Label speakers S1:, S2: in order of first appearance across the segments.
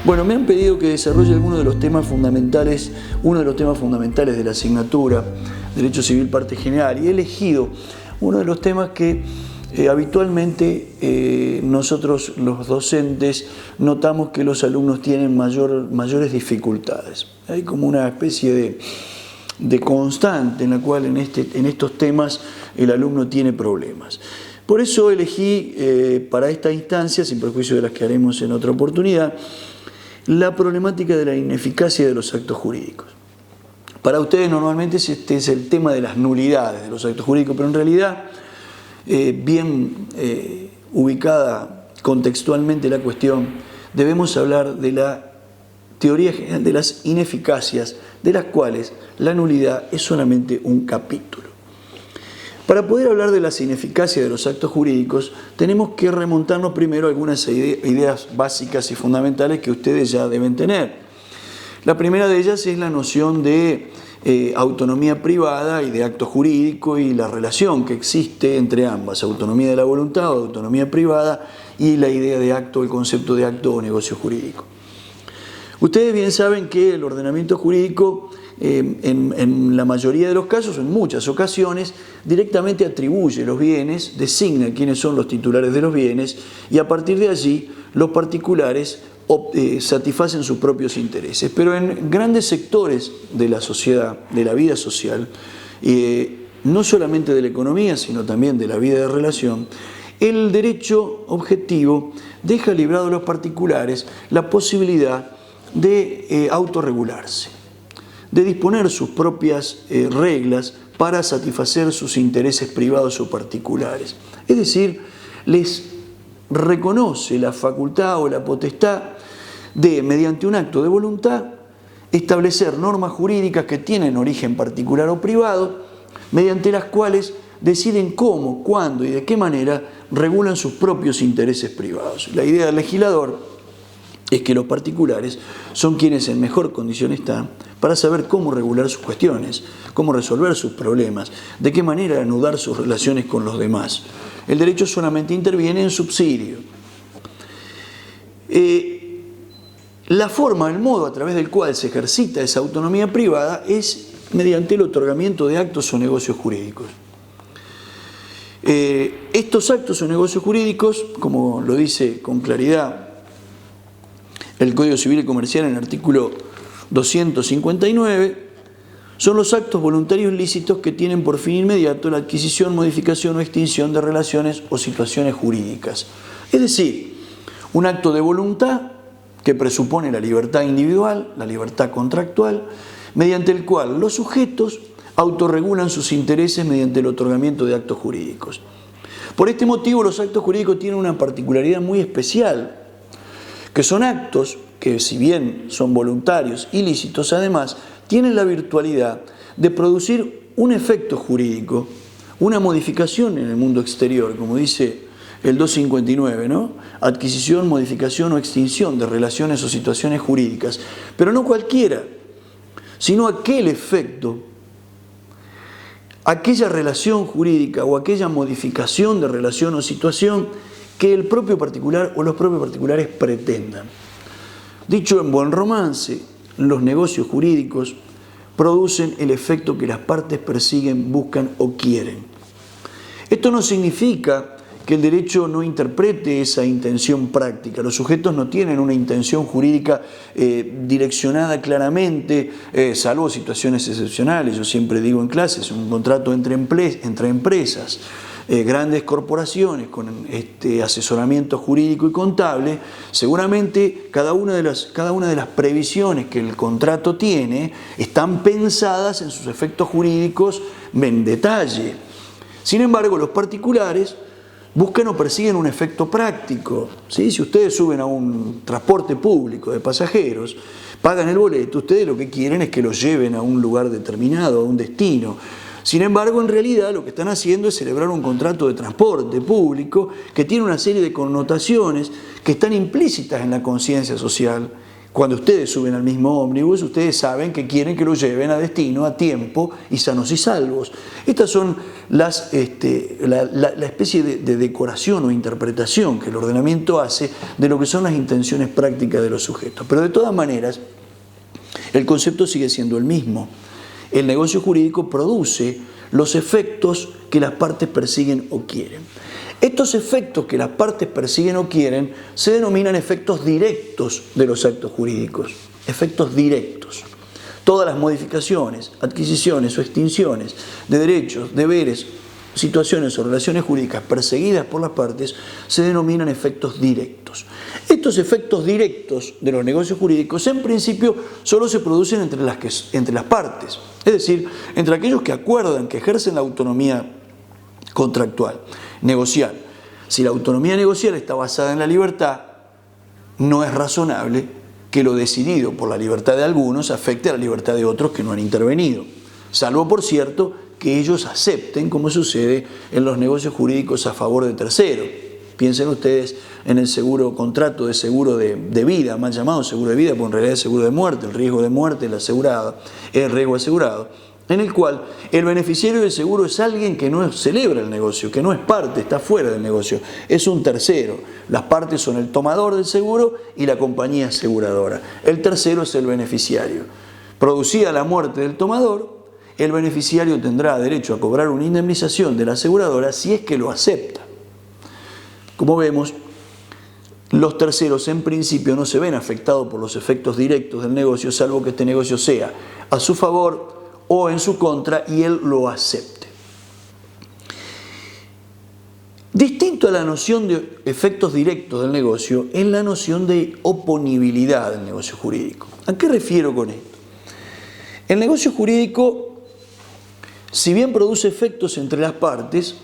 S1: Bueno, me han pedido que desarrolle uno de los temas fundamentales de la asignatura Derecho Civil Parte General, y he elegido uno de los temas que habitualmente nosotros los docentes notamos que los alumnos tienen mayores dificultades. Hay como una especie de constante en la cual en estos temas el alumno tiene problemas. Por eso elegí para esta instancia, sin perjuicio de las que haremos en otra oportunidad, la problemática de la ineficacia de los actos jurídicos. Para ustedes normalmente este es el tema de las nulidades de los actos jurídicos, pero en realidad, bien ubicada contextualmente la cuestión, debemos hablar de la teoría general de las ineficacias, de las cuales la nulidad es solamente un capítulo. Para poder hablar de las ineficacias de los actos jurídicos, tenemos que remontarnos primero a algunas ideas básicas y fundamentales que ustedes ya deben tener. La primera de ellas es la noción de autonomía privada y de acto jurídico y la relación que existe entre ambas, autonomía de la voluntad o autonomía privada y la idea de acto, el concepto de acto o negocio jurídico. Ustedes bien saben que el ordenamiento jurídico en la mayoría de los casos, en muchas ocasiones, directamente atribuye los bienes, designa quiénes son los titulares de los bienes y a partir de allí los particulares satisfacen sus propios intereses. Pero en grandes sectores de la sociedad, de la vida social, no solamente de la economía, sino también de la vida de relación, el derecho objetivo deja librado a los particulares la posibilidad de autorregularse, de disponer sus propias reglas para satisfacer sus intereses privados o particulares. Es decir, les reconoce la facultad o la potestad de, mediante un acto de voluntad, establecer normas jurídicas que tienen origen particular o privado, mediante las cuales deciden cómo, cuándo y de qué manera regulan sus propios intereses privados. La idea del legislador es que los particulares son quienes en mejor condición están para saber cómo regular sus cuestiones, cómo resolver sus problemas, de qué manera anudar sus relaciones con los demás. El derecho solamente interviene en subsidio. La forma, el modo a través del cual se ejercita esa autonomía privada es mediante el otorgamiento de actos o negocios jurídicos. Estos actos o negocios jurídicos, como lo dice con claridad el Código Civil y Comercial en el artículo 259, son los actos voluntarios lícitos que tienen por fin inmediato la adquisición, modificación o extinción de relaciones o situaciones jurídicas. Es decir, un acto de voluntad que presupone la libertad individual, la libertad contractual, mediante el cual los sujetos autorregulan sus intereses mediante el otorgamiento de actos jurídicos. Por este motivo, los actos jurídicos tienen una particularidad muy especial, que son actos que, si bien son voluntarios y lícitos, además tienen la virtualidad de producir un efecto jurídico, una modificación en el mundo exterior, como dice el 259, ¿no? Adquisición, modificación o extinción de relaciones o situaciones jurídicas, pero no cualquiera, sino aquel efecto, aquella relación jurídica o aquella modificación de relación o situación que el propio particular o los propios particulares pretendan. Dicho en buen romance, los negocios jurídicos producen el efecto que las partes persiguen, buscan o quieren. Esto no significa que el derecho no interprete esa intención práctica. Los sujetos no tienen una intención jurídica direccionada claramente, salvo situaciones excepcionales. Yo siempre digo en clases, un contrato entre empresas, grandes corporaciones con asesoramiento jurídico y contable, seguramente cada una de las previsiones que el contrato tiene están pensadas en sus efectos jurídicos en detalle. Sin embargo, los particulares buscan o persiguen un efecto práctico, ¿sí? Si ustedes suben a un transporte público de pasajeros, pagan el boleto, ustedes lo que quieren es que los lleven a un lugar determinado, a un destino. Sin embargo, en realidad lo que están haciendo es celebrar un contrato de transporte público que tiene una serie de connotaciones que están implícitas en la conciencia social, Cuando ustedes suben al mismo ómnibus, ustedes saben que quieren que lo lleven a destino, a tiempo y sanos y salvos. Estas son la especie de decoración o interpretación que el ordenamiento hace de lo que son las intenciones prácticas de los sujetos. Pero de todas maneras, el concepto sigue siendo el mismo. El negocio jurídico produce los efectos que las partes persiguen o quieren. Estos efectos que las partes persiguen o quieren se denominan efectos directos de los actos jurídicos. Efectos directos. Todas las modificaciones, adquisiciones o extinciones de derechos, deberes, situaciones o relaciones jurídicas perseguidas por las partes se denominan efectos directos. Estos efectos directos de los negocios jurídicos en principio solo se producen entre las partes, es decir, entre aquellos que acuerdan, que ejercen la autonomía contractual, negocial. Si la autonomía negocial está basada en la libertad, no es razonable que lo decidido por la libertad de algunos afecte a la libertad de otros que no han intervenido, salvo, por cierto, que ellos acepten, como sucede en los negocios jurídicos a favor de terceros. Piensen ustedes en el contrato de seguro de vida, mal llamado seguro de vida, porque en realidad es seguro de muerte, el riesgo de muerte, el asegurado, el riesgo asegurado, en el cual el beneficiario del seguro es alguien que no celebra el negocio, que no es parte, está fuera del negocio, es un tercero. Las partes son el tomador del seguro y la compañía aseguradora. El tercero es el beneficiario. Producida la muerte del tomador, el beneficiario tendrá derecho a cobrar una indemnización de la aseguradora si es que lo acepta. Como vemos, los terceros en principio no se ven afectados por los efectos directos del negocio, salvo que este negocio sea a su favor o en su contra y él lo acepte. Distinto a la noción de efectos directos del negocio es la noción de oponibilidad del negocio jurídico. ¿A qué refiero con esto? El negocio jurídico, si bien produce efectos entre las partes,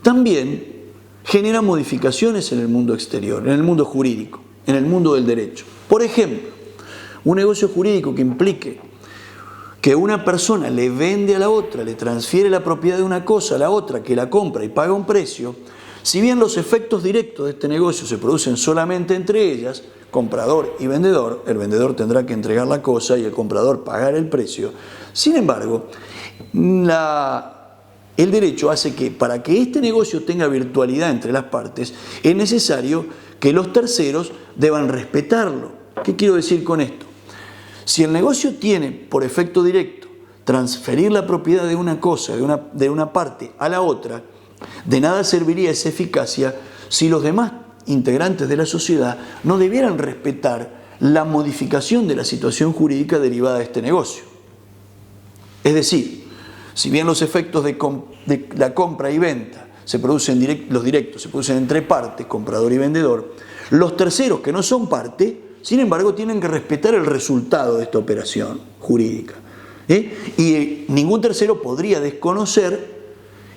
S1: también genera modificaciones en el mundo exterior, en el mundo jurídico, en el mundo del derecho. Por ejemplo, un negocio jurídico que implique que una persona le vende a la otra, le transfiere la propiedad de una cosa a la otra, que la compra y paga un precio, si bien los efectos directos de este negocio se producen solamente entre ellas, comprador y vendedor, el vendedor tendrá que entregar la cosa y el comprador pagar el precio. Sin embargo, el derecho hace que para que este negocio tenga virtualidad entre las partes, es necesario que los terceros deban respetarlo. ¿Qué quiero decir con esto? Si el negocio tiene por efecto directo transferir la propiedad de una cosa, de una parte a la otra, de nada serviría esa eficacia si los demás integrantes de la sociedad no debieran respetar la modificación de la situación jurídica derivada de este negocio. Es decir, si bien los efectos de la compra y venta se producen los directos se producen entre partes, comprador y vendedor, los terceros que no son parte, sin embargo, tienen que respetar el resultado de esta operación jurídica. Y ningún tercero podría desconocer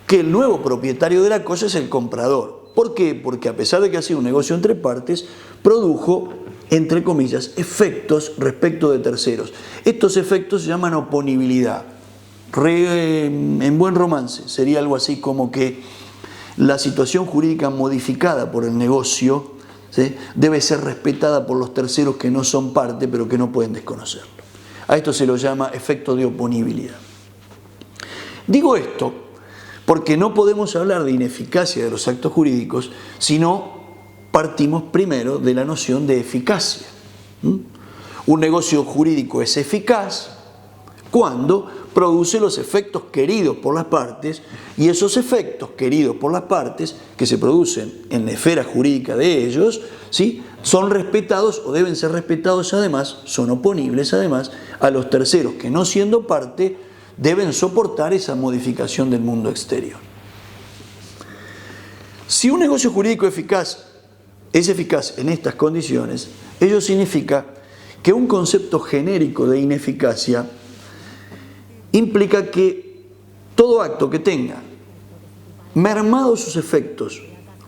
S1: que el nuevo propietario de la cosa es el comprador. ¿Por qué? Porque a pesar de que ha sido un negocio entre partes, produjo, entre comillas, efectos respecto de terceros. Estos efectos se llaman oponibilidad. En buen romance sería algo así como que la situación jurídica modificada por el negocio, ¿sí?, debe ser respetada por los terceros que no son parte pero que no pueden desconocerlo. A esto se lo llama efecto de oponibilidad. Digo esto porque no podemos hablar de ineficacia de los actos jurídicos si no partimos primero de la noción de eficacia. Un negocio jurídico es eficaz cuando produce los efectos queridos por las partes, y esos efectos queridos por las partes que se producen en la esfera jurídica de ellos, ¿sí?, son respetados o deben ser respetados, además, son oponibles además a los terceros que, no siendo parte, deben soportar esa modificación del mundo exterior. Si un negocio jurídico es eficaz en estas condiciones, ello significa que un concepto genérico de ineficacia implica que todo acto que tenga mermados sus efectos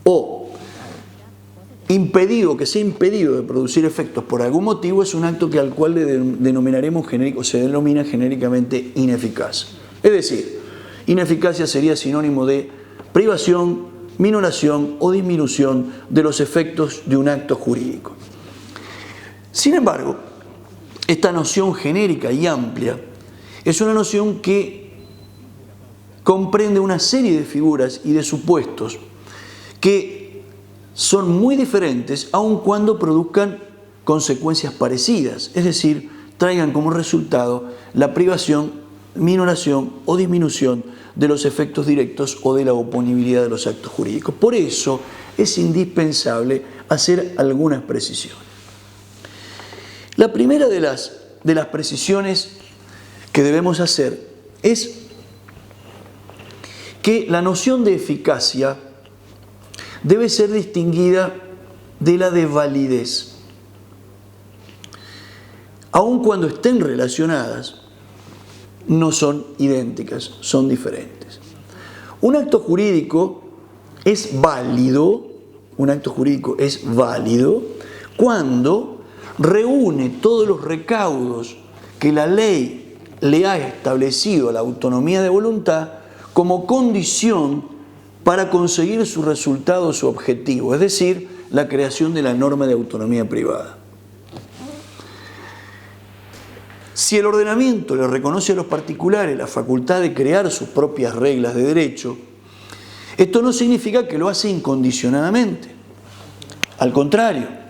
S1: o que sea impedido de producir efectos por algún motivo es un acto al cual le denominaremos genérico, se denomina genéricamente ineficaz. Es decir, ineficacia sería sinónimo de privación, minoración o disminución de los efectos de un acto jurídico. Sin embargo, esta noción genérica y amplia es una noción que comprende una serie de figuras y de supuestos que son muy diferentes aun cuando produzcan consecuencias parecidas, es decir, traigan como resultado la privación, minoración o disminución de los efectos directos o de la oponibilidad de los actos jurídicos. Por eso es indispensable hacer algunas precisiones. La primera de las precisiones que debemos hacer es que la noción de eficacia debe ser distinguida de la de validez. Aun cuando estén relacionadas, no son idénticas, son diferentes. Un acto jurídico es válido cuando reúne todos los recaudos que la ley le ha establecido a la autonomía de voluntad como condición para conseguir su resultado, su objetivo, es decir, la creación de la norma de autonomía privada. Si el ordenamiento le reconoce a los particulares la facultad de crear sus propias reglas de derecho, esto no significa que lo hace incondicionadamente. Al contrario,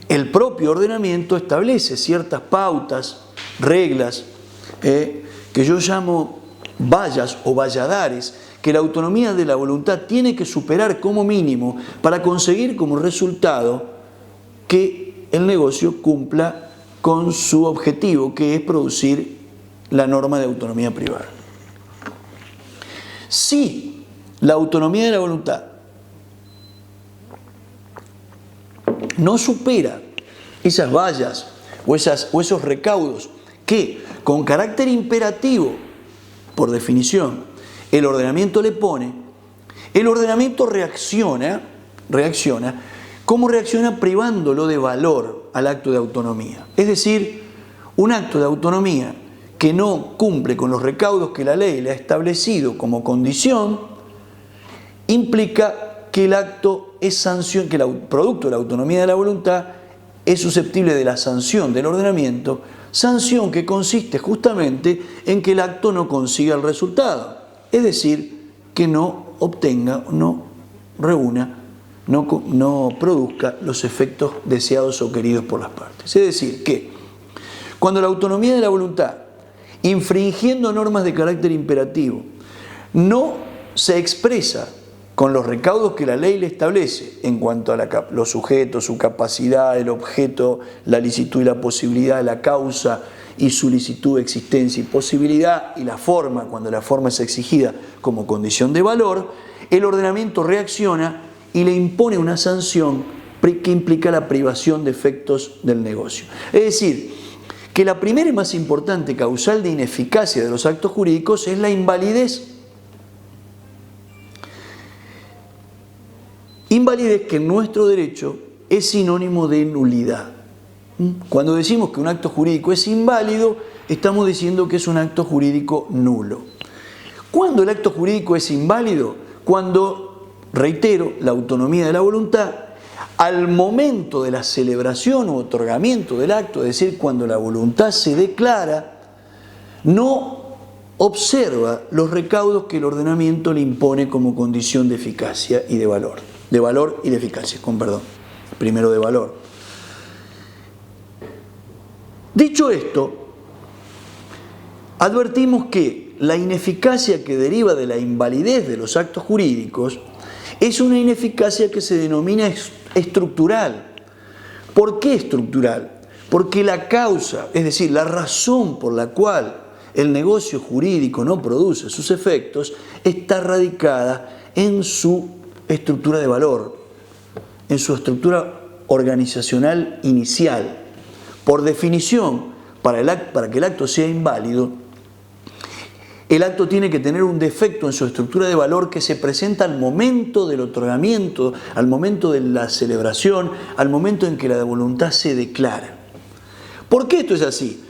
S1: el propio ordenamiento establece ciertas pautas, reglas, que yo llamo vallas o valladares, que la autonomía de la voluntad tiene que superar como mínimo para conseguir como resultado que el negocio cumpla con su objetivo, que es producir la norma de autonomía privada. Si la autonomía de la voluntad no supera esas vallas o esos recaudos que con carácter imperativo, por definición, el ordenamiento le pone, el ordenamiento reacciona. ¿Cómo reacciona? Privándolo de valor al acto de autonomía. Es decir, un acto de autonomía que no cumple con los recaudos que la ley le ha establecido como condición, implica que el acto es sanción, que el producto de la autonomía de la voluntad es susceptible de la sanción del ordenamiento, sanción que consiste justamente en que el acto no consiga el resultado, es decir, que no obtenga, no reúna, no produzca los efectos deseados o queridos por las partes. Es decir, que cuando la autonomía de la voluntad, infringiendo normas de carácter imperativo, no se expresa con los recaudos que la ley le establece en cuanto a los sujetos, su capacidad, el objeto, la licitud y la posibilidad, la causa y su licitud, existencia y posibilidad, y la forma, cuando la forma es exigida como condición de valor, el ordenamiento reacciona y le impone una sanción que implica la privación de efectos del negocio. Es decir, que la primera y más importante causal de ineficacia de los actos jurídicos es la invalidez. Invalidez que en nuestro derecho es sinónimo de nulidad. Cuando decimos que un acto jurídico es inválido, estamos diciendo que es un acto jurídico nulo. ¿Cuándo el acto jurídico es inválido? Cuando, reitero, la autonomía de la voluntad, al momento de la celebración u otorgamiento del acto, es decir, cuando la voluntad se declara, no observa los recaudos que el ordenamiento le impone como condición de eficacia y de valor y de eficacia, primero de valor. Dicho esto, advertimos que la ineficacia que deriva de la invalidez de los actos jurídicos es una ineficacia que se denomina estructural. ¿Por qué estructural? Porque la causa, es decir, la razón por la cual el negocio jurídico no produce sus efectos, está radicada en su estructura de valor, en su estructura organizacional inicial. Por definición, para que el acto sea inválido, el acto tiene que tener un defecto en su estructura de valor que se presenta al momento del otorgamiento, al momento de la celebración, al momento en que la voluntad se declara. ¿Por qué esto es así?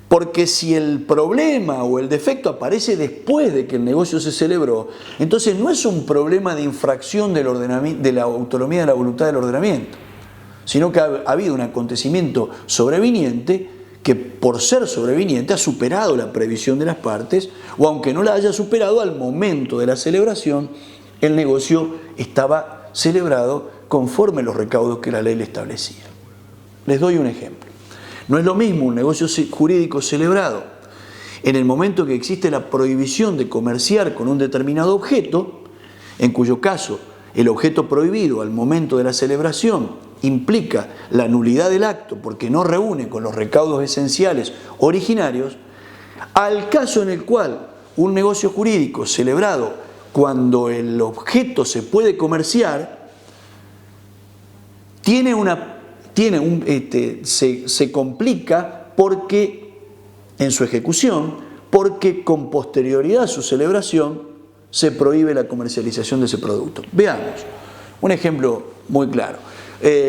S1: Porque si el problema o el defecto aparece después de que el negocio se celebró, entonces no es un problema de infracción de la autonomía de la voluntad del ordenamiento, sino que ha habido un acontecimiento sobreviniente que por ser sobreviniente ha superado la previsión de las partes, o aunque no la haya superado, al momento de la celebración, el negocio estaba celebrado conforme los recaudos que la ley le establecía. Les doy un ejemplo. No es lo mismo un negocio jurídico celebrado en el momento que existe la prohibición de comerciar con un determinado objeto, en cuyo caso el objeto prohibido al momento de la celebración implica la nulidad del acto porque no reúne con los recaudos esenciales originarios, al caso en el cual un negocio jurídico celebrado cuando el objeto se puede comerciar se complica porque en su ejecución, porque con posterioridad a su celebración se prohíbe la comercialización de ese producto. Veamos un ejemplo muy claro.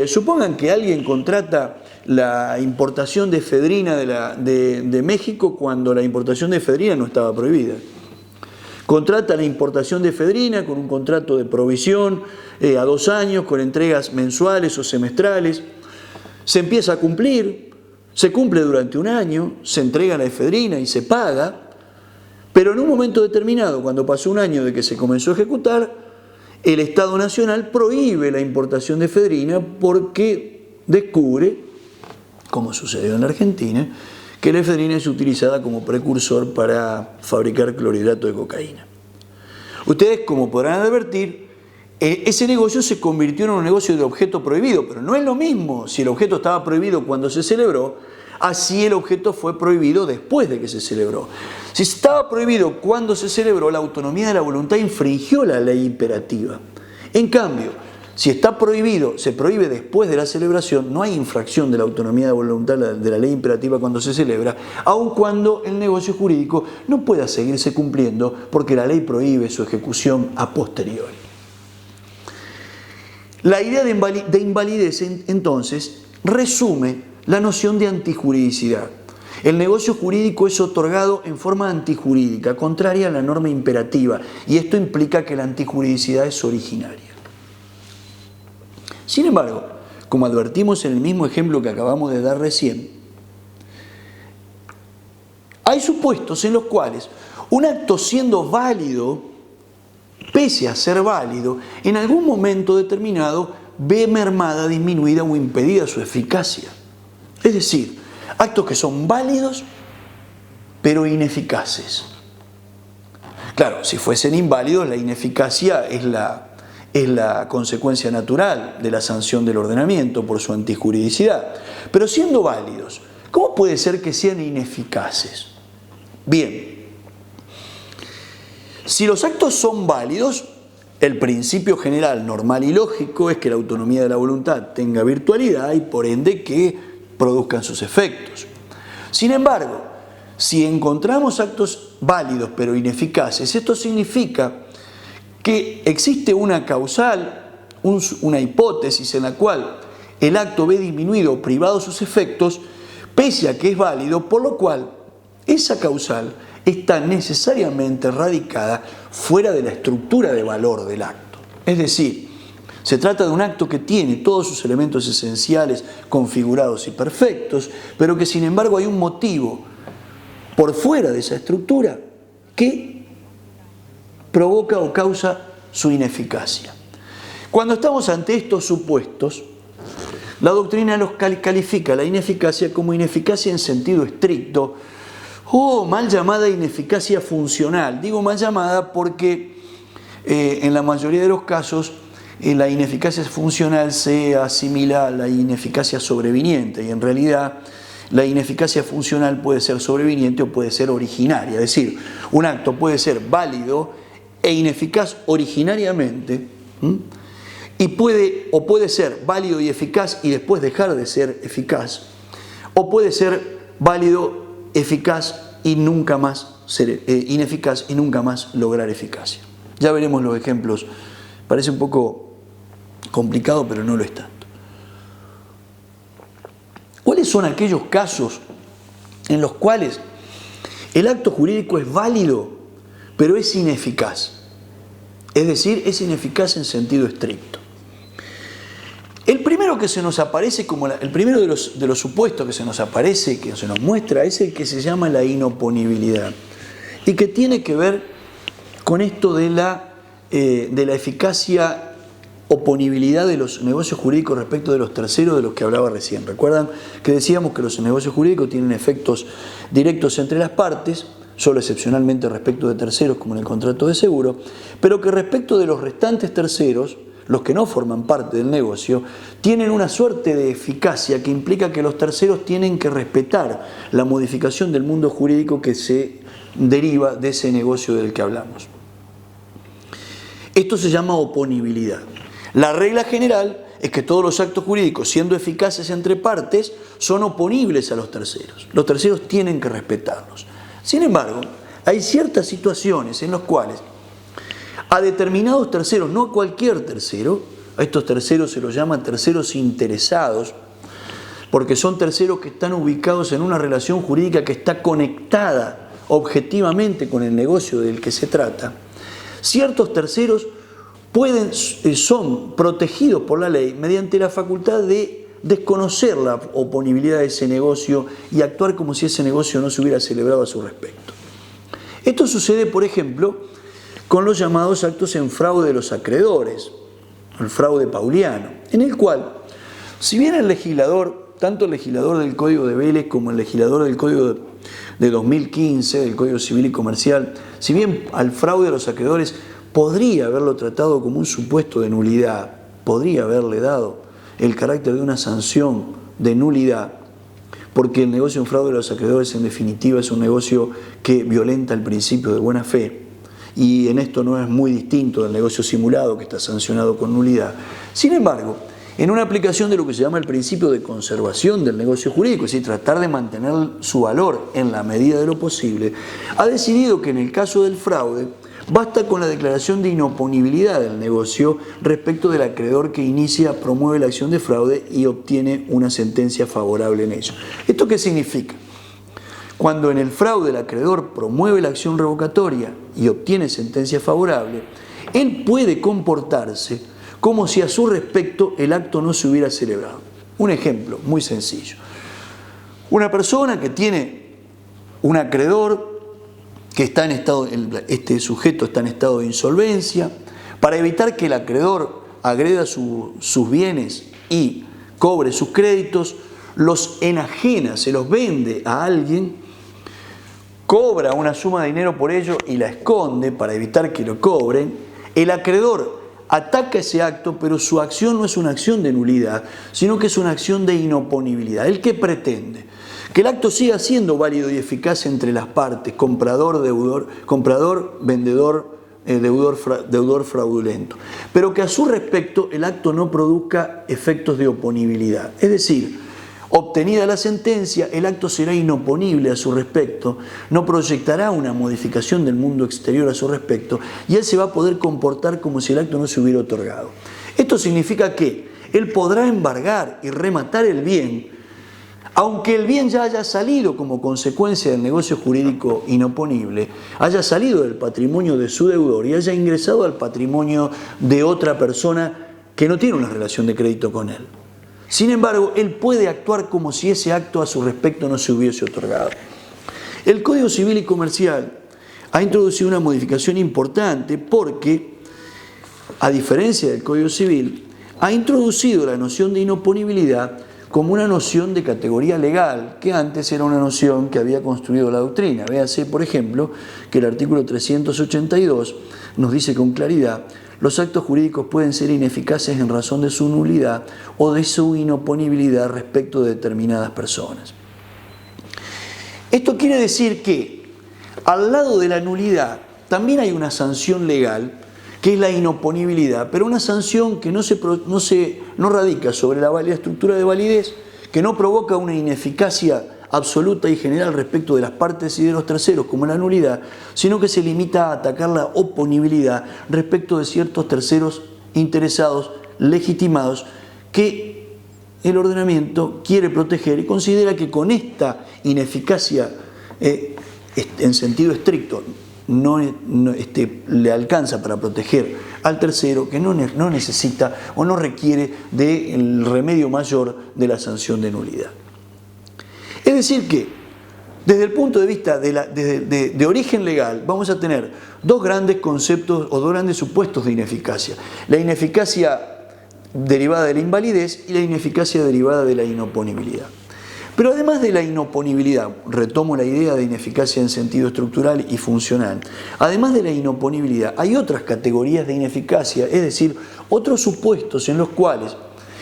S1: Supongan que alguien contrata la importación de efedrina de México cuando la importación de efedrina no estaba prohibida. Contrata la importación de efedrina con un contrato de provisión a 2 años, con entregas mensuales o semestrales. Se empieza a cumplir, se cumple durante 1 año, se entrega la efedrina y se paga, pero en un momento determinado, cuando pasó 1 año de que se comenzó a ejecutar, el Estado Nacional prohíbe la importación de efedrina porque descubre, como sucedió en la Argentina, que la efedrina es utilizada como precursor para fabricar clorhidrato de cocaína. Ustedes, como podrán advertir, ese negocio se convirtió en un negocio de objeto prohibido, pero no es lo mismo si el objeto estaba prohibido cuando se celebró, así el objeto fue prohibido después de que se celebró. Si estaba prohibido cuando se celebró, la autonomía de la voluntad infringió la ley imperativa. En cambio, si está prohibido, se prohíbe después de la celebración, no hay infracción de la autonomía de voluntad de la ley imperativa cuando se celebra, aun cuando el negocio jurídico no pueda seguirse cumpliendo porque la ley prohíbe su ejecución a posteriori. La idea de invalidez, entonces, resume la noción de antijuridicidad. El negocio jurídico es otorgado en forma antijurídica, contraria a la norma imperativa, y esto implica que la antijuridicidad es originaria. Sin embargo, como advertimos en el mismo ejemplo que acabamos de dar recién, hay supuestos en los cuales un acto siendo válido, pese a ser válido, en algún momento determinado ve mermada, disminuida o impedida su eficacia. Es decir, actos que son válidos pero ineficaces. Claro, si fuesen inválidos, la ineficacia es la consecuencia natural de la sanción del ordenamiento por su antijuridicidad. Pero siendo válidos, ¿cómo puede ser que sean ineficaces? Bien, si los actos son válidos, el principio general, normal y lógico es que la autonomía de la voluntad tenga virtualidad y por ende que produzcan sus efectos. Sin embargo, si encontramos actos válidos pero ineficaces, esto significa que existe una causal, una hipótesis en la cual el acto ve disminuido o privado sus efectos, pese a que es válido, por lo cual esa causal está necesariamente radicada fuera de la estructura de valor del acto. Es decir, se trata de un acto que tiene todos sus elementos esenciales configurados y perfectos, pero que sin embargo hay un motivo por fuera de esa estructura que provoca o causa su ineficacia. Cuando estamos ante estos supuestos, la doctrina los califica la ineficacia como ineficacia en sentido estricto o mal llamada ineficacia funcional. Digo mal llamada porque en la mayoría de los casos la ineficacia funcional se asimila a la ineficacia sobreviniente y en realidad la ineficacia funcional puede ser sobreviniente o puede ser originaria. Es decir, un acto puede ser válido e ineficaz originariamente y puede ser válido y eficaz y después dejar de ser eficaz, o puede ser válido, eficaz y nunca más ser ineficaz y nunca más lograr eficacia. Ya veremos los ejemplos. Parece un poco complicado, pero no lo es tanto. ¿Cuáles son aquellos casos en los cuales el acto jurídico es válido, pero es ineficaz? Es decir, es ineficaz en sentido estricto. El primero primero que se nos aparece, el primero de los supuestos que se nos aparece, que se nos muestra, es el que se llama la inoponibilidad, y que tiene que ver con esto de la eficacia oponibilidad de los negocios jurídicos respecto de los terceros de los que hablaba recién. Recuerdan que decíamos que los negocios jurídicos tienen efectos directos entre las partes, solo excepcionalmente respecto de terceros como en el contrato de seguro, pero que respecto de los restantes terceros, los que no forman parte del negocio, tienen una suerte de eficacia que implica que los terceros tienen que respetar la modificación del mundo jurídico que se deriva de ese negocio del que hablamos. Esto se llama oponibilidad. La regla general es que todos los actos jurídicos, siendo eficaces entre partes, son oponibles a los terceros. Los terceros tienen que respetarlos. Sin embargo, hay ciertas situaciones en las cuales a determinados terceros, no a cualquier tercero, a estos terceros se los llama terceros interesados, porque son terceros que están ubicados en una relación jurídica que está conectada objetivamente con el negocio del que se trata. Ciertos terceros son protegidos por la ley mediante la facultad de desconocer la oponibilidad de ese negocio y actuar como si ese negocio no se hubiera celebrado a su respecto. Esto sucede, por ejemplo, con los llamados actos en fraude de los acreedores, el fraude pauliano, en el cual, si bien el legislador, tanto el legislador del Código de Vélez como el legislador del Código de 2015, del Código Civil y Comercial, si bien al fraude a los acreedores podría haberlo tratado como un supuesto de nulidad, podría haberle dado el carácter de una sanción de nulidad, porque el negocio en fraude de los acreedores en definitiva es un negocio que violenta el principio de buena fe, y en esto no es muy distinto del negocio simulado que está sancionado con nulidad. Sin embargo, en una aplicación de lo que se llama el principio de conservación del negocio jurídico, es decir, tratar de mantener su valor en la medida de lo posible, ha decidido que en el caso del fraude basta con la declaración de inoponibilidad del negocio respecto del acreedor que inicia, promueve la acción de fraude y obtiene una sentencia favorable en ello. ¿Esto qué significa? Cuando en el fraude el acreedor promueve la acción revocatoria y obtiene sentencia favorable, él puede comportarse como si a su respecto el acto no se hubiera celebrado. Un ejemplo muy sencillo. Una persona que tiene un acreedor que está en estado, este sujeto está en estado de insolvencia, para evitar que el acreedor agreda sus bienes y cobre sus créditos, los enajena, se los vende a alguien, cobra una suma de dinero por ello y la esconde para evitar que lo cobren. El acreedor ataca ese acto, pero su acción no es una acción de nulidad, sino que es una acción de inoponibilidad. ¿El qué pretende? Que el acto siga siendo válido y eficaz entre las partes, comprador, vendedor, deudor fraudulento, pero que a su respecto el acto no produzca efectos de oponibilidad. Es decir, obtenida la sentencia, el acto será inoponible a su respecto, no proyectará una modificación del mundo exterior a su respecto y él se va a poder comportar como si el acto no se hubiera otorgado. Esto significa que él podrá embargar y rematar el bien, aunque el bien ya haya salido como consecuencia del negocio jurídico inoponible, haya salido del patrimonio de su deudor y haya ingresado al patrimonio de otra persona que no tiene una relación de crédito con él. Sin embargo, él puede actuar como si ese acto a su respecto no se hubiese otorgado. El Código Civil y Comercial ha introducido una modificación importante porque, a diferencia del Código Civil, ha introducido la noción de inoponibilidad como una noción de categoría legal, que antes era una noción que había construido la doctrina. Véase, por ejemplo, que el artículo 382 nos dice con claridad: los actos jurídicos pueden ser ineficaces en razón de su nulidad o de su inoponibilidad respecto de determinadas personas. Esto quiere decir que al lado de la nulidad también hay una sanción legal, que es la inoponibilidad, pero una sanción que no radica sobre la estructura de validez, que no provoca una ineficacia absoluta y general respecto de las partes y de los terceros como la nulidad, sino que se limita a atacar la oponibilidad respecto de ciertos terceros interesados, legitimados, que el ordenamiento quiere proteger y considera que con esta ineficacia en sentido estricto no le alcanza para proteger al tercero que no necesita o no requiere del remedio mayor de la sanción de nulidad. Es decir que, desde el punto de vista de origen legal, vamos a tener dos grandes conceptos o dos grandes supuestos de ineficacia. La ineficacia derivada de la invalidez y la ineficacia derivada de la inoponibilidad. Pero además de la inoponibilidad, retomo la idea de ineficacia en sentido estructural y funcional, además de la inoponibilidad hay otras categorías de ineficacia, es decir, otros supuestos en los cuales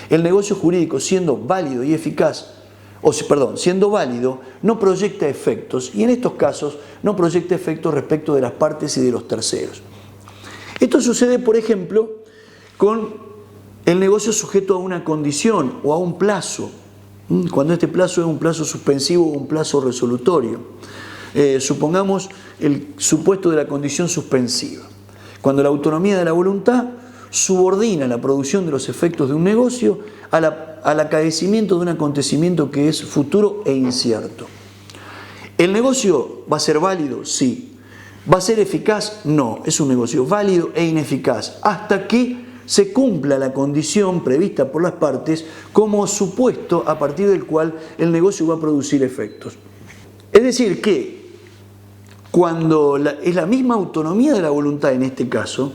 S1: el negocio jurídico, siendo válido y eficaz, siendo válido, no proyecta efectos, y en estos casos no proyecta efectos respecto de las partes y de los terceros. Esto sucede, por ejemplo, con el negocio sujeto a una condición o a un plazo, cuando este plazo es un plazo suspensivo o un plazo resolutorio. Supongamos el supuesto de la condición suspensiva, cuando la autonomía de la voluntad subordina la producción de los efectos de un negocio al acaecimiento de un acontecimiento que es futuro e incierto. ¿El negocio va a ser válido? Sí. ¿Va a ser eficaz? No. Es un negocio válido e ineficaz hasta que se cumpla la condición prevista por las partes como supuesto a partir del cual el negocio va a producir efectos. Es decir que cuando es la misma autonomía de la voluntad en este caso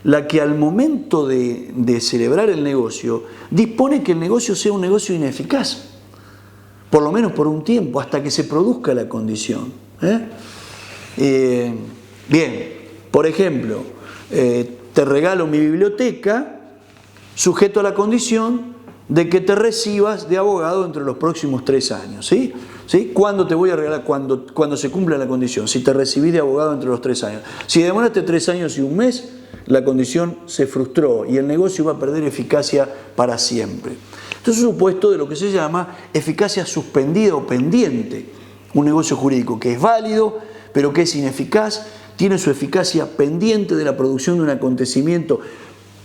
S1: la que al momento de celebrar el negocio dispone que el negocio sea un negocio ineficaz, por lo menos por un tiempo, hasta que se produzca la condición. Bien, por ejemplo, te regalo mi biblioteca sujeto a la condición de que te recibas de abogado entre los próximos 3 años. ¿Sí? ¿Cuándo te voy a regalar? Cuando se cumpla la condición. Si te recibís de abogado entre los 3 años. Si demoraste 3 años y 1 mes, la condición se frustró y el negocio va a perder eficacia para siempre. Esto es un supuesto de lo que se llama eficacia suspendida o pendiente. Un negocio jurídico que es válido, pero que es ineficaz, tiene su eficacia pendiente de la producción de un acontecimiento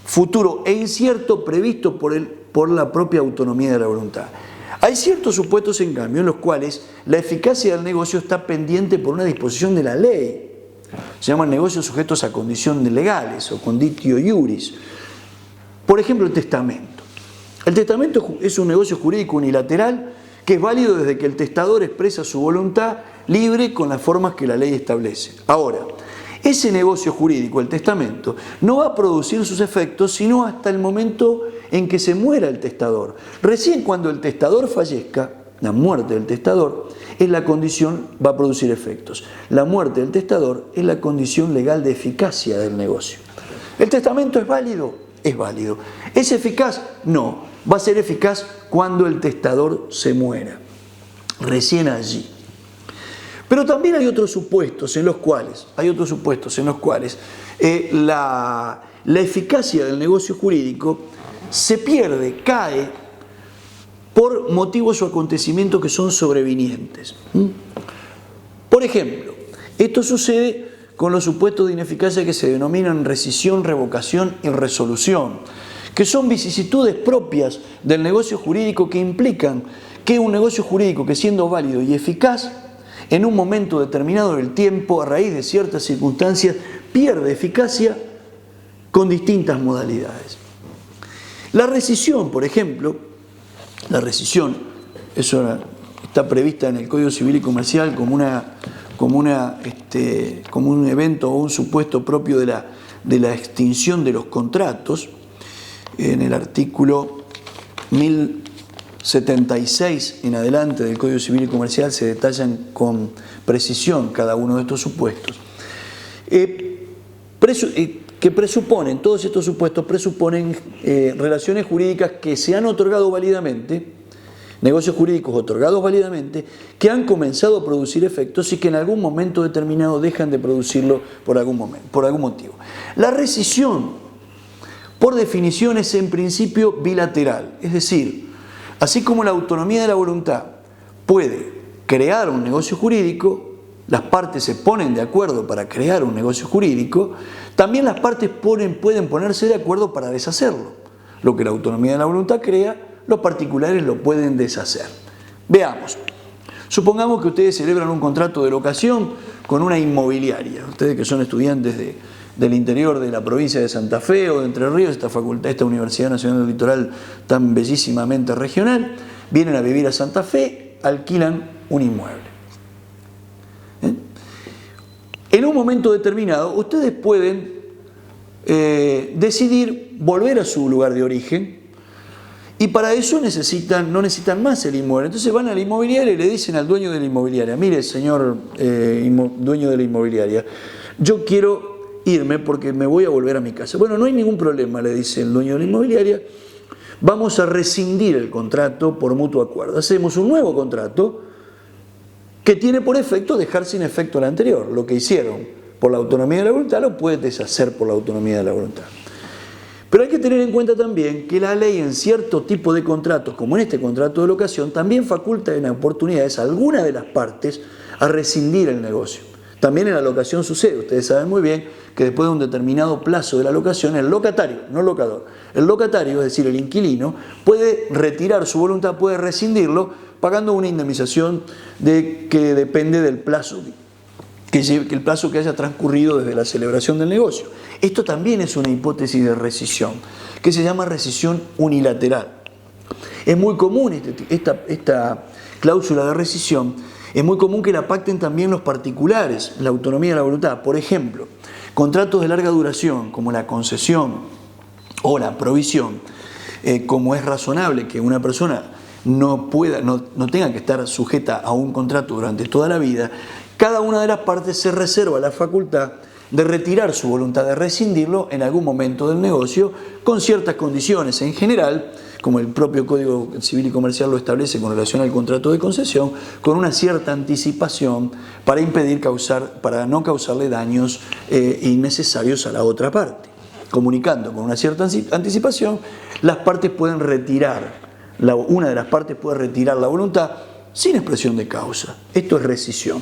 S1: futuro e incierto previsto por la propia autonomía de la voluntad. Hay ciertos supuestos, en cambio, en los cuales la eficacia del negocio está pendiente por una disposición de la ley. Se llaman negocios sujetos a condiciones legales o conditio iuris. Por ejemplo, el testamento. El testamento es un negocio jurídico unilateral que es válido desde que el testador expresa su voluntad libre con las formas que la ley establece. Ahora, ese negocio jurídico, el testamento, no va a producir sus efectos sino hasta el momento en que se muera el testador. Recién cuando el testador fallezca, la muerte del testador, es la condición, va a producir efectos. La muerte del testador es la condición legal de eficacia del negocio. ¿El testamento es válido? Es válido. ¿Es eficaz? No. Va a ser eficaz cuando el testador se muera. Recién allí. Pero también hay otros supuestos en los cuales, la eficacia del negocio jurídico se pierde, cae por motivos o acontecimientos que son sobrevinientes. Por ejemplo, esto sucede con los supuestos de ineficacia que se denominan rescisión, revocación y resolución, que son vicisitudes propias del negocio jurídico que implican que un negocio jurídico que siendo válido y eficaz, en un momento determinado del tiempo, a raíz de ciertas circunstancias, pierde eficacia con distintas modalidades. La rescisión, por ejemplo, eso está prevista en el Código Civil y Comercial como un evento o un supuesto propio de la extinción de los contratos. En el artículo 1076 en adelante del Código Civil y Comercial se detallan con precisión cada uno de estos supuestos. Todos estos supuestos presuponen relaciones jurídicas que se han otorgado válidamente, negocios jurídicos otorgados válidamente, que han comenzado a producir efectos y que en algún momento determinado dejan de producirlo por algún motivo. La rescisión, por definición, es en principio bilateral, es decir, así como la autonomía de la voluntad puede crear un negocio jurídico, las partes se ponen de acuerdo para crear un negocio jurídico, también las partes pueden ponerse de acuerdo para deshacerlo. Lo que la autonomía de la voluntad crea, los particulares lo pueden deshacer. Veamos. Supongamos que ustedes celebran un contrato de locación con una inmobiliaria. Ustedes que son estudiantes del interior de la provincia de Santa Fe o de Entre Ríos, esta Universidad Nacional del Litoral tan bellísimamente regional, vienen a vivir a Santa Fe, alquilan un inmueble. En un momento determinado, ustedes pueden decidir volver a su lugar de origen y para eso no necesitan más el inmueble. Entonces van a la inmobiliaria y le dicen al dueño de la inmobiliaria: mire, señor dueño de la inmobiliaria, yo quiero irme porque me voy a volver a mi casa. Bueno, no hay ningún problema, le dice el dueño de la inmobiliaria, vamos a rescindir el contrato por mutuo acuerdo. Hacemos un nuevo contrato que tiene por efecto dejar sin efecto el anterior. Lo que hicieron por la autonomía de la voluntad lo puede deshacer por la autonomía de la voluntad. Pero hay que tener en cuenta también que la ley en cierto tipo de contratos, como en este contrato de locación, también faculta en oportunidades a alguna de las partes a rescindir el negocio. También en la locación sucede, ustedes saben muy bien que después de un determinado plazo de la locación, el locatario, no el locador, el locatario, es decir, el inquilino, puede retirar su voluntad, puede rescindirlo, pagando una indemnización que depende del plazo, el plazo que haya transcurrido desde la celebración del negocio. Esto también es una hipótesis de rescisión, que se llama rescisión unilateral. Es muy común esta cláusula de rescisión, es muy común que la pacten también los particulares, la autonomía de la voluntad. Por ejemplo, contratos de larga duración, como la concesión o la provisión, como es razonable que una persona no tenga que estar sujeta a un contrato durante toda la vida, cada una de las partes se reserva la facultad de retirar su voluntad, de rescindirlo en algún momento del negocio, con ciertas condiciones. En general, como el propio Código Civil y Comercial lo establece con relación al contrato de concesión, con una cierta anticipación para no causarle daños innecesarios a la otra parte. Comunicando con una cierta anticipación, las partes pueden retirar, una de las partes puede retirar la voluntad sin expresión de causa. Esto es rescisión.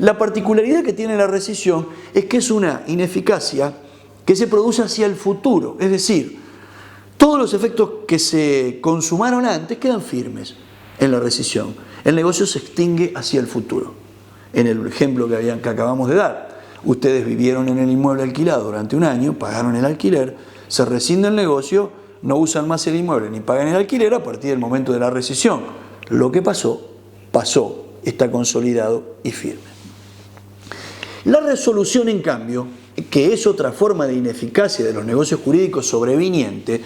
S1: La particularidad que tiene la rescisión es que es una ineficacia que se produce hacia el futuro, es decir, todos los efectos que se consumaron antes quedan firmes en la rescisión. El negocio se extingue hacia el futuro. En el ejemplo que acabamos de dar, ustedes vivieron en el inmueble alquilado durante un año, pagaron el alquiler, se rescinde el negocio, no usan más el inmueble ni pagan el alquiler a partir del momento de la rescisión. Lo que pasó, está consolidado y firme. La resolución, en cambio, que es otra forma de ineficacia de los negocios jurídicos sobreviniente,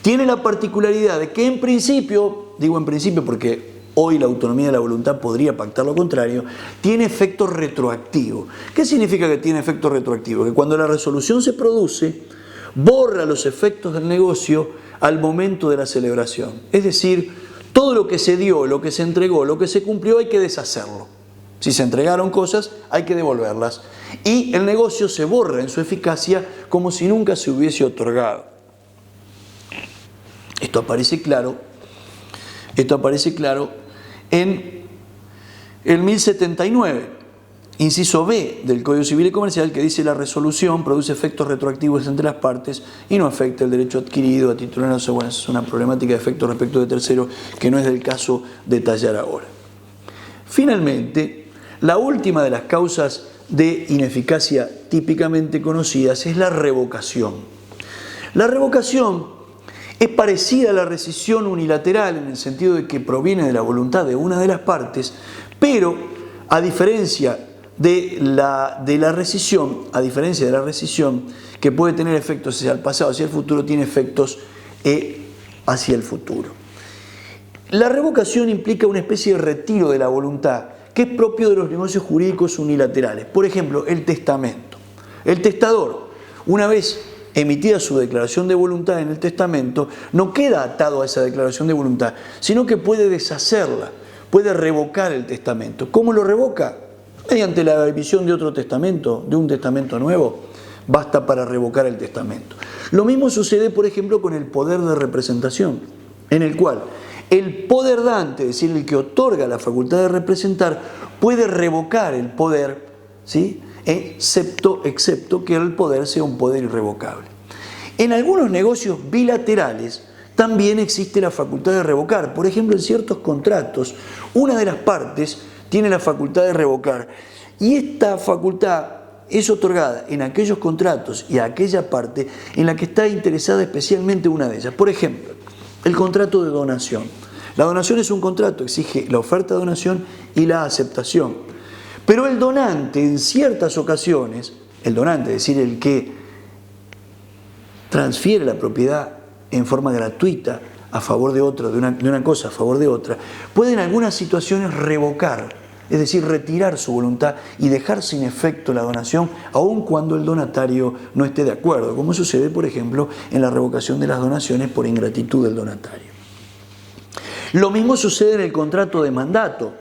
S1: tiene la particularidad de que en principio, digo en principio porque hoy la autonomía de la voluntad podría pactar lo contrario, tiene efecto retroactivo. ¿Qué significa que tiene efecto retroactivo? Que cuando la resolución se produce, borra los efectos del negocio al momento de la celebración. Es decir, todo lo que se dio, lo que se entregó, lo que se cumplió, hay que deshacerlo. Si se entregaron cosas, hay que devolverlas. Y el negocio se borra en su eficacia como si nunca se hubiese otorgado. Esto aparece claro en el 1079, inciso B del Código Civil y Comercial, que dice: la resolución produce efectos retroactivos entre las partes y no afecta el derecho adquirido a título de bueno, es una problemática de efectos respecto de terceros que no es del caso detallar ahora. Finalmente, la última de las causas de ineficacia típicamente conocidas es la revocación. La revocación es parecida a la rescisión unilateral en el sentido de que proviene de la voluntad de una de las partes, pero a diferencia de la rescisión, que puede tener efectos hacia el pasado, hacia el futuro, tiene efectos hacia el futuro. La revocación implica una especie de retiro de la voluntad que es propio de los negocios jurídicos unilaterales. Por ejemplo, el testamento. El testador, una vez emitida su declaración de voluntad en el testamento, no queda atado a esa declaración de voluntad, sino que puede deshacerla, puede revocar el testamento. ¿Cómo lo revoca? Mediante la emisión de otro testamento, de un testamento nuevo, basta para revocar el testamento. Lo mismo sucede, por ejemplo, con el poder de representación, en el cual el poder dante, es decir, el que otorga la facultad de representar, puede revocar el poder, ¿sí?, excepto que el poder sea un poder irrevocable. En algunos negocios bilaterales también existe la facultad de revocar. Por ejemplo, en ciertos contratos, una de las partes tiene la facultad de revocar. Y esta facultad es otorgada en aquellos contratos y a aquella parte en la que está interesada especialmente una de ellas. Por ejemplo, el contrato de donación. La donación es un contrato, exige la oferta de donación y la aceptación. Pero el donante, en ciertas ocasiones, el donante, es decir, el que transfiere la propiedad en forma gratuita a favor de otro, de una cosa a favor de otra, puede en algunas situaciones revocar, es decir, retirar su voluntad y dejar sin efecto la donación, aun cuando el donatario no esté de acuerdo, como sucede, por ejemplo, en la revocación de las donaciones por ingratitud del donatario. Lo mismo sucede en el contrato de mandato,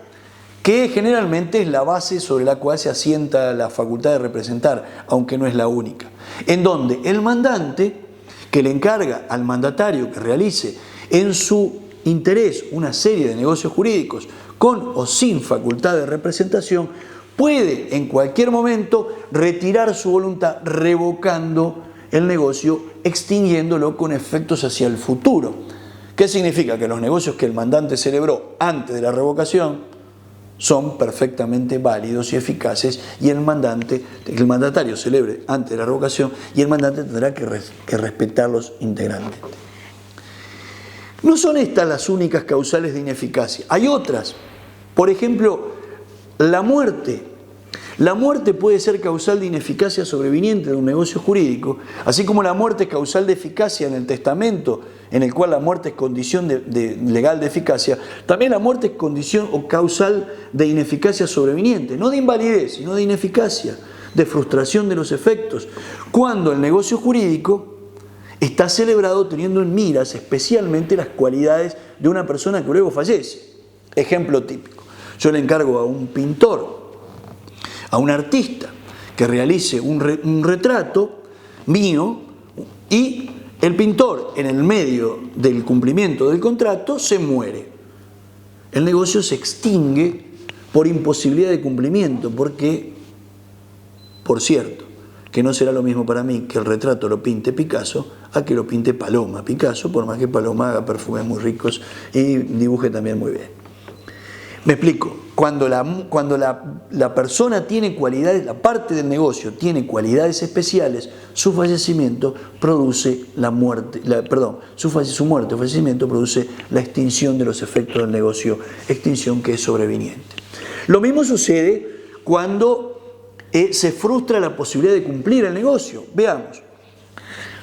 S1: que generalmente es la base sobre la cual se asienta la facultad de representar, aunque no es la única, en donde el mandante, que le encarga al mandatario que realice en su interés una serie de negocios jurídicos con o sin facultad de representación, puede en cualquier momento retirar su voluntad revocando el negocio, extinguiéndolo con efectos hacia el futuro. ¿Qué significa? Que los negocios que el mandante celebró antes de la revocación son perfectamente válidos y eficaces, y el mandatario celebre antes de la revocación y el mandante tendrá que respetarlos íntegramente. No son estas las únicas causales de ineficacia, hay otras. Por ejemplo, la muerte. La muerte puede ser causal de ineficacia sobreviniente de un negocio jurídico, así como la muerte es causal de eficacia en el testamento, en el cual la muerte es condición legal de eficacia. También la muerte es condición o causal de ineficacia sobreviniente, no de invalidez, sino de ineficacia, de frustración de los efectos, cuando el negocio jurídico está celebrado teniendo en miras especialmente las cualidades de una persona que luego fallece. Ejemplo típico: yo le encargo a un pintor, a un artista, que realice un retrato mío, y el pintor, en el medio del cumplimiento del contrato, se muere. El negocio se extingue por imposibilidad de cumplimiento, porque, por cierto, que no será lo mismo para mí que el retrato lo pinte Picasso a que lo pinte Paloma Picasso, por más que Paloma haga perfumes muy ricos y dibuje también muy bien. Me explico. Cuando la persona tiene cualidades, la parte del negocio tiene cualidades especiales, su fallecimiento produce la muerte, su muerte o fallecimiento produce la extinción de los efectos del negocio, extinción que es sobreviniente. Lo mismo sucede cuando se frustra la posibilidad de cumplir el negocio. Veamos.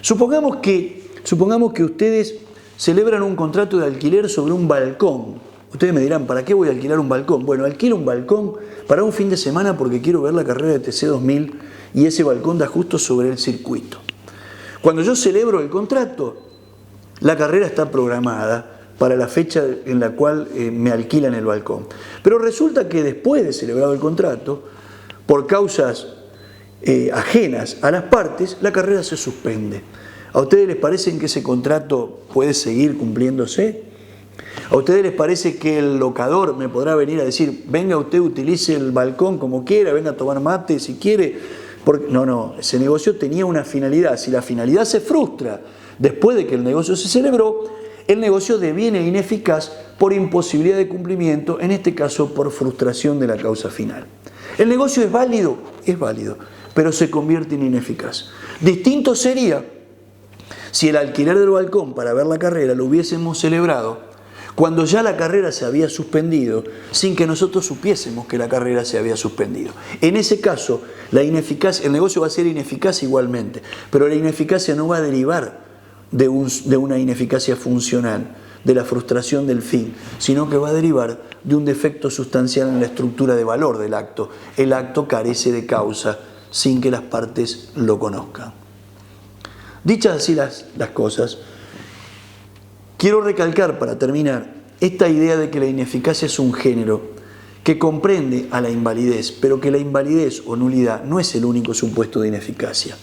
S1: Supongamos que ustedes celebran un contrato de alquiler sobre un balcón. Ustedes me dirán, ¿para qué voy a alquilar un balcón? Bueno, alquilo un balcón para un fin de semana porque quiero ver la carrera de TC2000 y ese balcón da justo sobre el circuito. Cuando yo celebro el contrato, la carrera está programada para la fecha en la cual me alquilan el balcón. Pero resulta que después de celebrado el contrato, por causas ajenas a las partes, la carrera se suspende. ¿A ustedes les parece que ese contrato puede seguir cumpliéndose? ¿A ustedes les parece que el locador me podrá venir a decir, venga usted, utilice el balcón como quiera, venga a tomar mate si quiere? Porque, no, ese negocio tenía una finalidad. Si la finalidad se frustra después de que el negocio se celebró, el negocio deviene ineficaz por imposibilidad de cumplimiento, en este caso por frustración de la causa final. ¿El negocio es válido? Es válido, pero se convierte en ineficaz. Distinto sería si el alquiler del balcón para ver la carrera lo hubiésemos celebrado cuando ya la carrera se había suspendido, sin que nosotros supiésemos que la carrera se había suspendido. En ese caso, el negocio va a ser ineficaz igualmente, pero la ineficacia no va a derivar de una ineficacia funcional, de la frustración del fin, sino que va a derivar de un defecto sustancial en la estructura de valor del acto. El acto carece de causa sin que las partes lo conozcan. Dichas así las cosas, quiero recalcar para terminar esta idea de que la ineficacia es un género que comprende a la invalidez, pero que la invalidez o nulidad no es el único supuesto de ineficacia.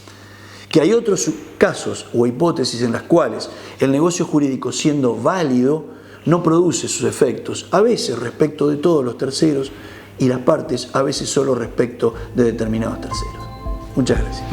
S1: Que hay otros casos o hipótesis en las cuales el negocio jurídico, siendo válido, no produce sus efectos, a veces respecto de todos los terceros y las partes, a veces solo respecto de determinados terceros. Muchas gracias.